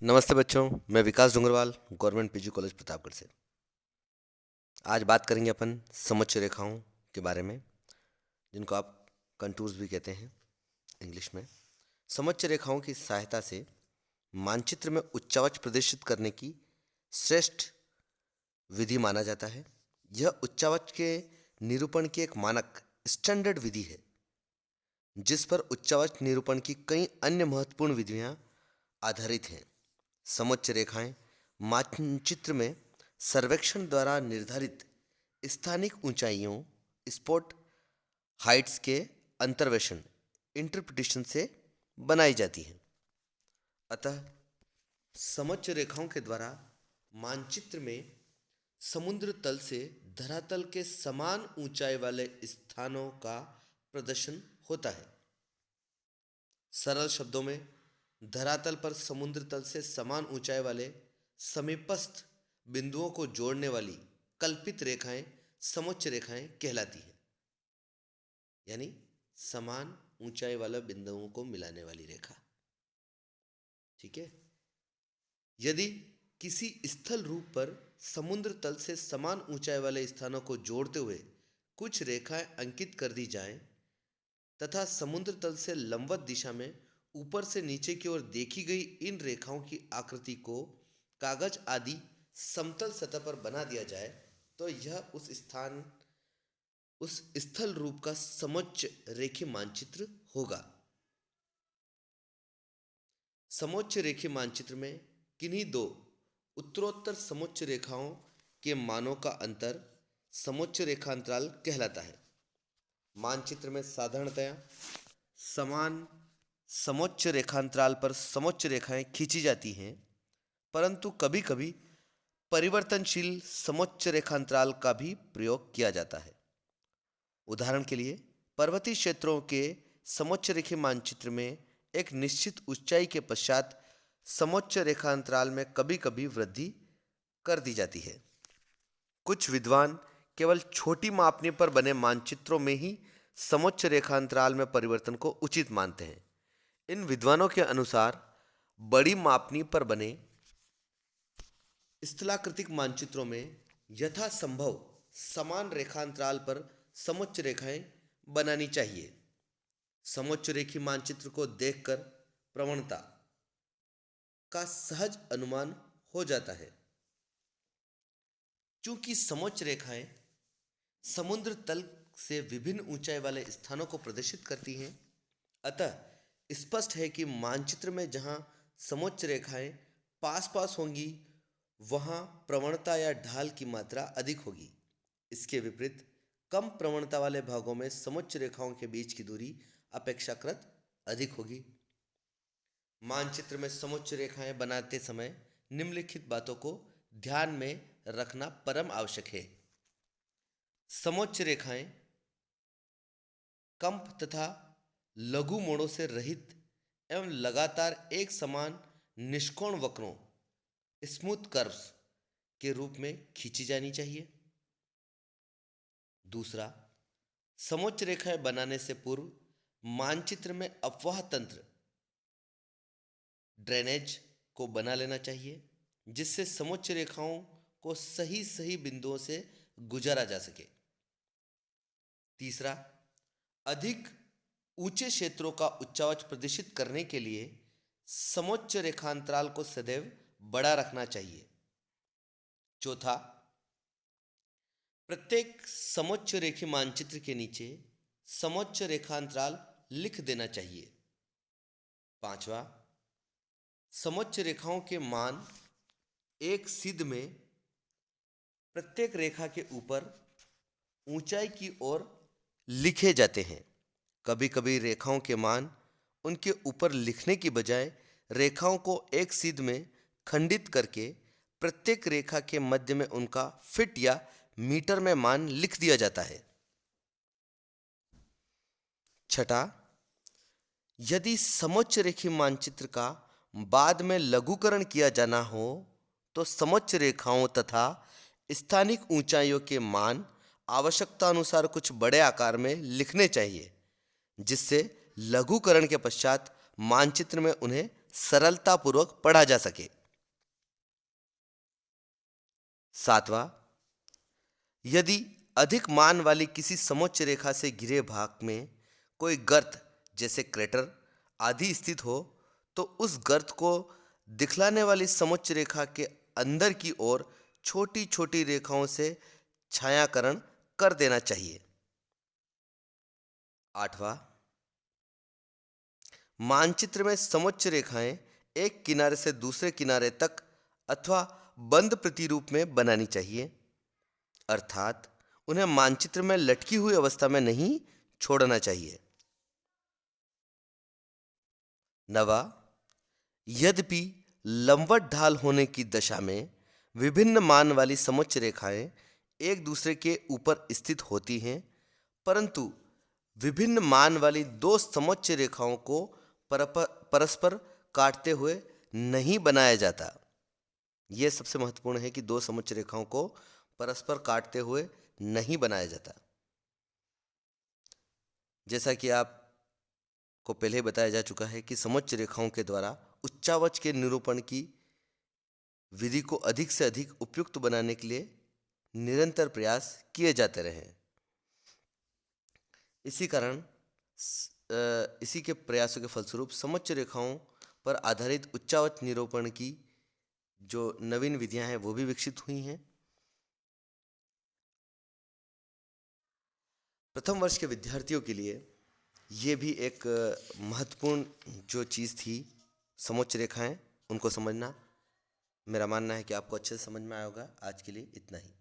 नमस्ते बच्चों, मैं Vikas Dungarwal, government PG college Pratapgarh से। आज बात करेंगे अपन समोच्च रेखाओं के बारे में, जिनको आप कंटूर्स भी कहते हैं इंग्लिश में। समोच्च रेखाओं की सहायता से मानचित्र में उच्चावच प्रदर्शित करने की श्रेष्ठ विधि माना जाता है। यह उच्चावच के निरूपण की एक मानक स्टैंडर्ड विधि है, जिस पर उच्चावच निरूपण की कई अन्य महत्वपूर्ण विधियां आधारित हैं। समोच्च रेखाएं मानचित्र में सर्वेक्षण द्वारा निर्धारित स्थानिक ऊंचाइयों स्पॉट हाइट्स के अंतर्वेशन इंटरप्रिटेशन से बनाई जाती हैं। अतः समोच्च रेखाओं के द्वारा मानचित्र में समुद्र तल से धरातल के समान ऊंचाई वाले स्थानों का प्रदर्शन होता है। सरल शब्दों में, धरातल पर समुद्र तल से समान ऊंचाई वाले समीपस्थ बिंदुओं को जोड़ने वाली कल्पित रेखाएं समोच्च रेखाएं कहलाती हैं। यानी समान ऊंचाई वाले बिंदुओं को मिलाने वाली रेखा। ठीक है। यदि किसी स्थल रूप पर समुद्र तल से समान ऊंचाई वाले स्थानों को जोड़ते हुए कुछ रेखाएं अंकित कर दी जाएं तथा समुद्र तल से लंबवत दिशा में ऊपर से नीचे की ओर देखी गई इन रेखाओं की आकृति को कागज आदि समतल सतह पर बना दिया जाए, तो यह उस स्थल रूप का समोच्च रेखीय मानचित्र होगा। समोच्च रेखीय मानचित्र में किन्हीं दो उत्तरोत्तर समोच्च रेखाओं के मानों का अंतर समोच्च रेखांतराल कहलाता है। मानचित्र में साधारणतया समान समोच्च रेखांतराल पर समोच्च रेखाएं खींची जाती हैं, परंतु कभी कभी परिवर्तनशील समोच्च रेखांतराल का भी प्रयोग किया जाता है। उदाहरण के लिए, पर्वतीय क्षेत्रों के समोच्च रेखीय मानचित्र में एक निश्चित ऊंचाई के पश्चात समोच्च रेखांतराल में कभी कभी वृद्धि कर दी जाती है। कुछ विद्वान केवल छोटी मापनी पर बने मानचित्रों में ही समोच्च रेखांतराल में परिवर्तन को उचित मानते हैं। इन विद्वानों के अनुसार बड़ी मापनी पर बने स्थलाकृतिक मानचित्रों में यथासंभव समान रेखांतराल पर समोच्च रेखाएं बनानी चाहिए। समोच्च रेखीय मानचित्र को देखकर प्रवणता का सहज अनुमान हो जाता है। चूंकि समोच्च रेखाएं समुद्र तल से विभिन्न ऊंचाई वाले स्थानों को प्रदर्शित करती हैं, अतः स्पष्ट है कि मानचित्र में जहां समोच्च रेखाएं पास पास होंगी, वहां प्रवणता या ढाल की मात्रा अधिक होगी। इसके विपरीत कम प्रवणता वाले भागों में समोच्च रेखाओं के बीच की दूरी अपेक्षाकृत अधिक होगी। मानचित्र में समोच्च रेखाएं बनाते समय निम्नलिखित बातों को ध्यान में रखना परम आवश्यक है। समोच्च रेखाएं कंप तथा लघु मोड़ों से रहित एवं लगातार एक समान निष्कोण वक्रों स्मूथ कर्व्स के रूप में खींची जानी चाहिए। दूसरा, समोच्च रेखाएं बनाने से पूर्व मानचित्र में अपवाह तंत्र ड्रेनेज को बना लेना चाहिए, जिससे समोच्च रेखाओं को सही सही बिंदुओं से गुजारा जा सके। तीसरा, अधिक ऊंचे क्षेत्रों का उच्चावच प्रदर्शित करने के लिए समोच्च रेखांतराल को सदैव बड़ा रखना चाहिए। चौथा, प्रत्येक समोच्च रेखीय मानचित्र के नीचे समोच्च रेखांतराल लिख देना चाहिए। पांचवा, समोच्च रेखाओं के मान एक सिद्ध में प्रत्येक रेखा के ऊपर ऊंचाई की ओर लिखे जाते हैं। कभी कभी रेखाओं के मान उनके ऊपर लिखने की बजाय रेखाओं को एक सिद्ध में खंडित करके प्रत्येक रेखा के मध्य में उनका फीट या मीटर में मान लिख दिया जाता है। छठा, यदि समोच्च रेखीय मानचित्र का बाद में लघुकरण किया जाना हो, तो समोच्च रेखाओं तथा स्थानिक ऊंचाइयों के मान आवश्यकता अनुसार कुछ बड़े आकार में लिखने चाहिए, जिससे लघुकरण के पश्चात मानचित्र में उन्हें सरलतापूर्वक पढ़ा जा सके। सातवां, यदि अधिक मान वाली किसी समोच्च रेखा से घिरे भाग में कोई गर्त जैसे क्रेटर आदि स्थित हो तो उस गर्त को दिखलाने वाली समोच्च रेखा के अंदर की ओर छोटी छोटी रेखाओं से छायाकरण कर देना चाहिए। आठवां, मानचित्र में समोच्च रेखाएं एक किनारे से दूसरे किनारे तक अथवा बंद प्रतिरूप में बनानी चाहिए, अर्थात उन्हें मानचित्र में लटकी हुई अवस्था में नहीं छोड़ना चाहिए। नवा, यद्यपि लंबवत ढाल होने की दशा में विभिन्न मान वाली समोच्च रेखाएं एक दूसरे के ऊपर स्थित होती हैं, परंतु विभिन्न मान वाली दो समोच्च रेखाओं को परस्पर काटते हुए नहीं बनाया जाता। यह सबसे महत्वपूर्ण है कि दो समोच्च रेखाओं को परस्पर काटते हुए नहीं बनाया जाता। जैसा कि आपको पहले बताया जा चुका है कि समोच्च रेखाओं के द्वारा उच्चावच के निरूपण की विधि को अधिक से अधिक उपयुक्त बनाने के लिए निरंतर प्रयास किए जाते रहे। इसी कारण इसी के प्रयासों के फलस्वरूप समोच्च रेखाओं पर आधारित उच्चावच निरूपण की जो नवीन विधियां हैं वो भी विकसित हुई हैं। प्रथम वर्ष के विद्यार्थियों के लिए ये भी एक महत्वपूर्ण जो चीज़ थी समोच्च रेखाएं, उनको समझना। मेरा मानना है कि आपको अच्छे से समझ में आया होगा। आज के लिए इतना ही।